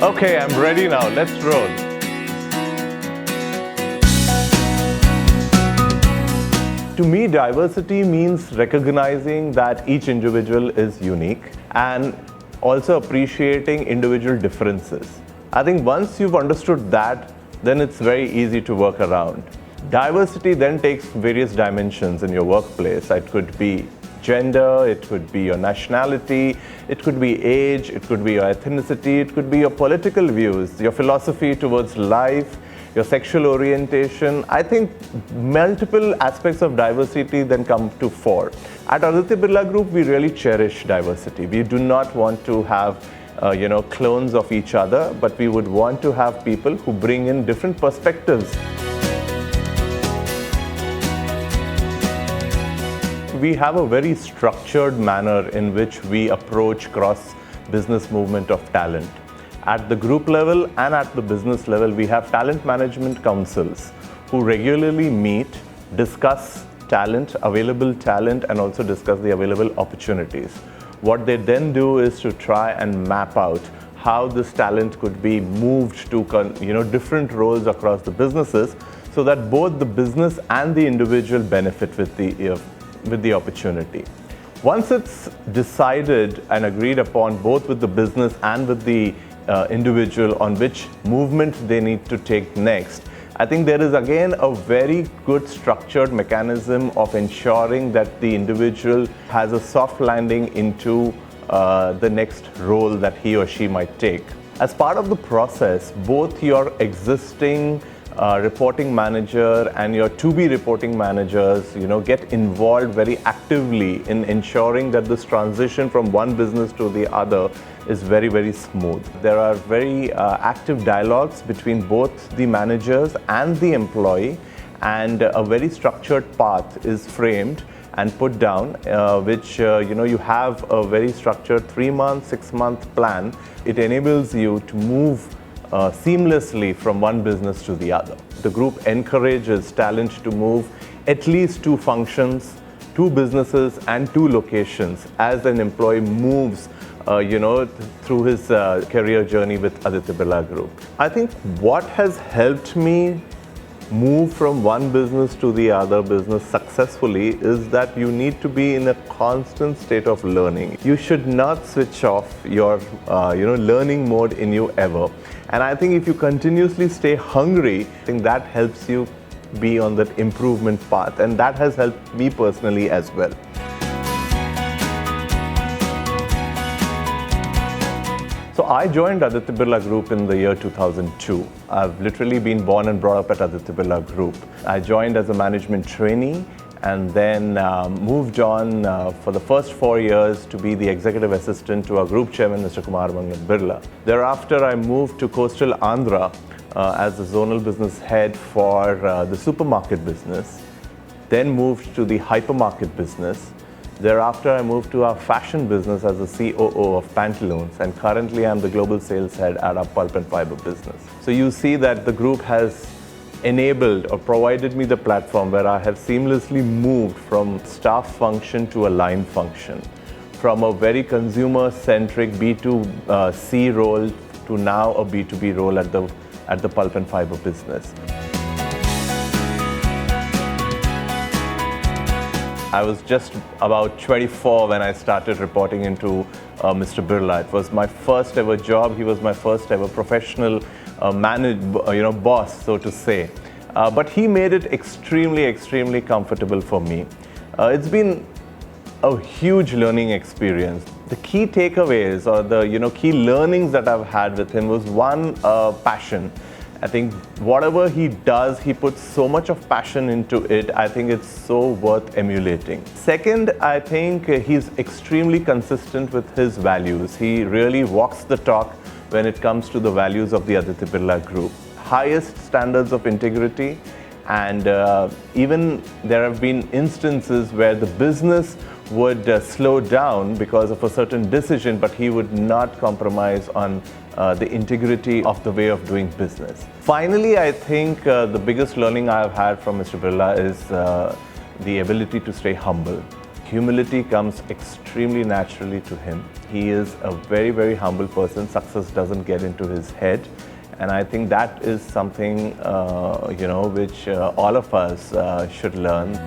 Okay, I'm ready now. Let's roll. To me, diversity means recognizing that each individual is unique and also appreciating individual differences. I think once you've understood that, then it's very easy to work around. Diversity then takes various dimensions in your workplace. It could be gender, it could be your nationality, it could be age, it could be your ethnicity, it could be your political views, your philosophy towards life, your sexual orientation. I think multiple aspects of diversity then come to fore. At Aditya Birla Group, we really cherish diversity. We do not want to have clones of each other, but we would want to have people who bring in different perspectives. We have a very structured manner in which we approach cross-business movement of talent. At the group level and at the business level, we have talent management councils who regularly meet, discuss talent, available talent, and also discuss the available opportunities. What they then do is to try and map out how this talent could be moved to different roles across the businesses so that both the business and the individual benefit with the opportunity. Once it's decided and agreed upon both with the business and with the individual on which movement they need to take next, I think there is again a very good structured mechanism of ensuring that the individual has a soft landing into the next role that he or she might take. As part of the process, both your existing reporting manager and your to-be reporting managers, get involved very actively in ensuring that this transition from one business to the other is very, very smooth. There are very active dialogues between both the managers and the employee, and a very structured path is framed and put down, which you have a very structured 3-month, 6-month plan. It enables you to move seamlessly from one business to the other. The group encourages talent to move at least 2 functions, 2 businesses and 2 locations as an employee moves through his career journey with Aditya Birla Group. I think what has helped me move from one business to the other business successfully is that you need to be in a constant state of learning. You should not switch off your learning mode in you ever. And I think if you continuously stay hungry, I think that helps you be on that improvement path, and that has helped me personally as well. So I joined Aditya Birla Group in the year 2002. I've literally been born and brought up at Aditya Birla Group. I joined as a management trainee and then moved on for the first 4 years to be the executive assistant to our group chairman, Mr. Kumar Mangal Birla. Thereafter, I moved to coastal Andhra as the zonal business head for the supermarket business, then moved to the hypermarket business. Thereafter, I moved to our fashion business as the COO of Pantaloons, and currently I'm the global sales head at our pulp and fiber business. So you see that the group has enabled or provided me the platform where I have seamlessly moved from staff function to a line function, from a very consumer-centric B2C role to now a B2B role at the pulp and fiber business. I was just about 24 when I started reporting into Mr. Birla. It was my first ever job. He was my first ever professional boss, so to say. But he made it extremely comfortable for me. It's been a huge learning experience. The key takeaways or the key learnings that I've had with him was one, passion. I think whatever he does, he puts so much of passion into it. I think it's so worth emulating. Second, I think he's extremely consistent with his values. He really walks the talk when it comes to the values of the Aditya Birla Group. Highest standards of integrity, and even there have been instances where the business would slow down because of a certain decision, but he would not compromise on the integrity of the way of doing business. Finally, I think the biggest learning I've had from Mr. Birla is the ability to stay humble. Humility comes extremely naturally to him. He is a very, very humble person. Success doesn't get into his head. And I think that is something, which all of us should learn.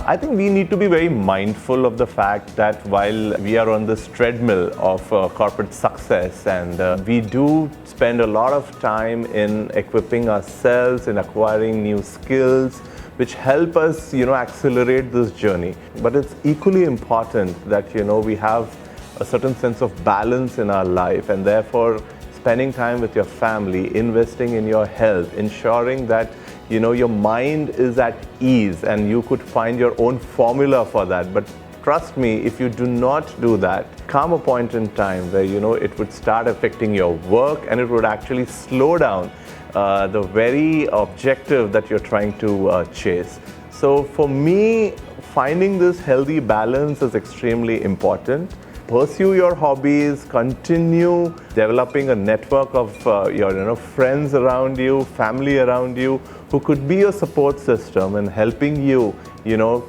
I think we need to be very mindful of the fact that while we are on this treadmill of corporate success, and we do spend a lot of time in equipping ourselves, in acquiring new skills, which help us, accelerate this journey. But it's equally important that, we have a certain sense of balance in our life, and therefore spending time with your family, investing in your health, ensuring that your mind is at ease, and you could find your own formula for that. But trust me, if you do not do that, come a point in time where it would start affecting your work, and it would actually slow down the very objective that you're trying to chase. So for me, finding this healthy balance is extremely important. Pursue your hobbies, continue developing a network of your friends around you, family around you, who could be your support system and helping you,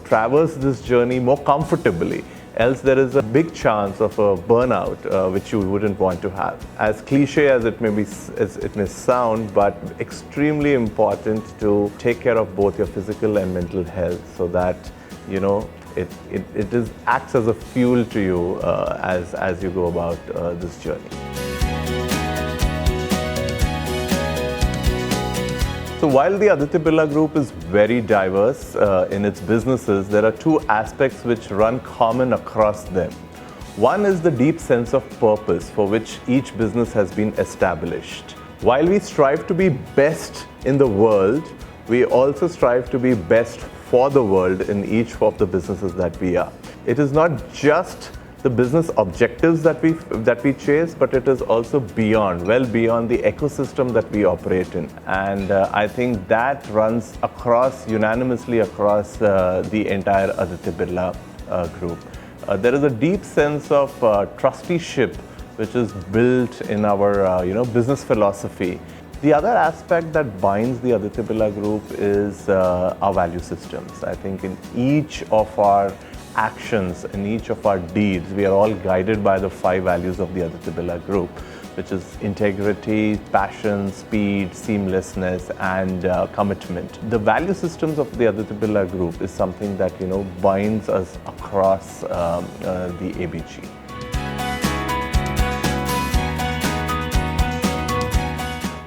traverse this journey more comfortably. Else there is a big chance of a burnout, which you wouldn't want to have. As cliche as it may sound, but extremely important to take care of both your physical and mental health, so that it acts as a fuel to you as you go about this journey. So while the Aditya Birla Group is very diverse in its businesses, there are two aspects which run common across them. One is the deep sense of purpose for which each business has been established. While we strive to be best in the world, we also strive to be best for the world in each of the businesses that we are. It is not just the business objectives that we chase, but it is also well beyond the ecosystem that we operate in. And I think that runs unanimously across the entire Aditya Birla Group. There is a deep sense of trusteeship which is built in our business philosophy. The other aspect that binds the Aditya Birla Group is our value systems. I think in each of our actions, in each of our deeds, we are all guided by the 5 values of the Aditya Birla Group, which is integrity, passion, speed, seamlessness, and commitment. The value systems of the Aditya Birla Group is something that binds us across the ABG.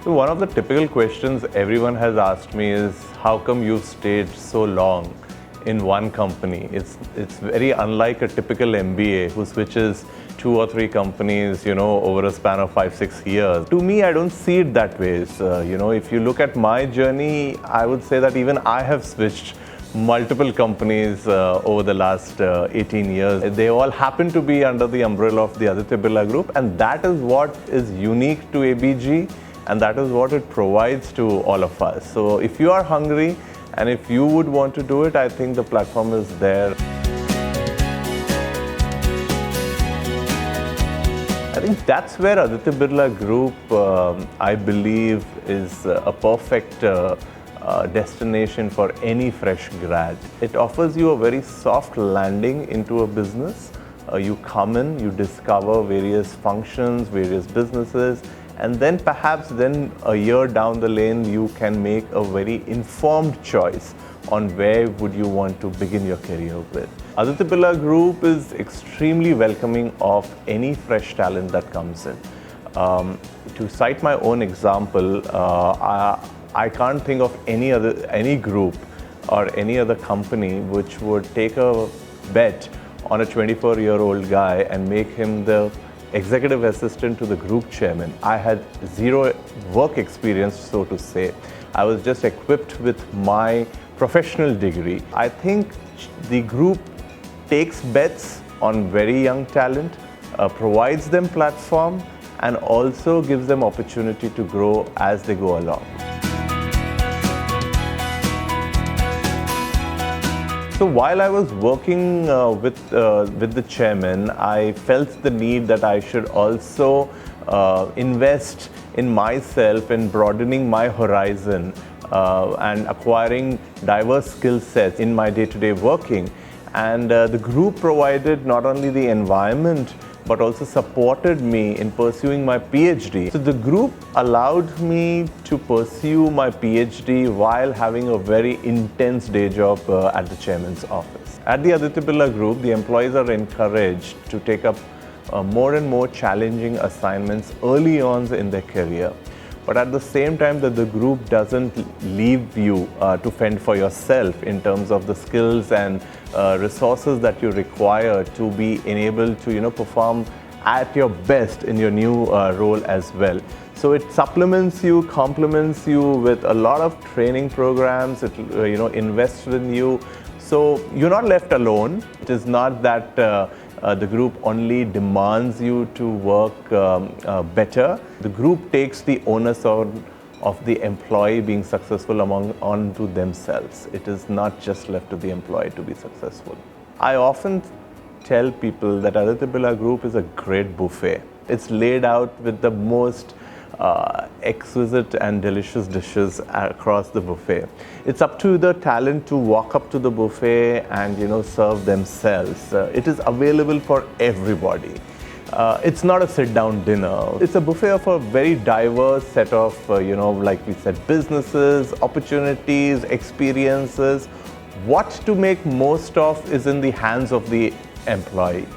So one of the typical questions everyone has asked me is, how come you've stayed so long in one company? It's very unlike a typical MBA who switches 2 or 3 companies, over a span of 5-6 years. To me, I don't see it that way. If you look at my journey, I would say that even I have switched multiple companies over the last 18 years. They all happen to be under the umbrella of the Aditya Birla Group, and that is what is unique to ABG, and that is what it provides to all of us. So if you are hungry and if you would want to do it, I think the platform is there. I think that's where Aditya Birla Group, I believe, is a perfect destination for any fresh grad. It offers you a very soft landing into a business. You come in, you discover various functions, various businesses, and then perhaps a year down the lane, you can make a very informed choice on where would you want to begin your career with. Aditya Birla Group is extremely welcoming of any fresh talent that comes in. To cite my own example, I can't think of any group or any other company which would take a bet on a 24-year-old guy and make him the executive assistant to the group chairman. I had zero work experience, so to say. I was just equipped with my professional degree. I think the group takes bets on very young talent, provides them platform, and also gives them opportunity to grow as they go along. So while I was working with the chairman, I felt the need that I should also invest in myself and broadening my horizon and acquiring diverse skill sets in my day-to-day working. And the group provided not only the environment but also supported me in pursuing my PhD. So the group allowed me to pursue my PhD while having a very intense day job at the chairman's office. At the Aditya Birla Group, the employees are encouraged to take up more and more challenging assignments early on in their career. But at the same time, that the group doesn't leave you to fend for yourself in terms of the skills and resources that you require to be enabled to perform at your best in your new role as well. So it supplements you, complements you with a lot of training programs. It invests in you, so you're not left alone. It is not that the group only demands you to work better. The group takes the onus of the employee being successful onto themselves. It is not just left to the employee to be successful. I often tell people that Aditya Birla Group is a great buffet. It's laid out with the most exquisite and delicious dishes across the buffet. It's up to the talent to walk up to the buffet and serve themselves. It is available for everybody. It's not a sit-down dinner. It's a buffet of a very diverse set of, like we said, businesses, opportunities, experiences. What to make most of is in the hands of the employee.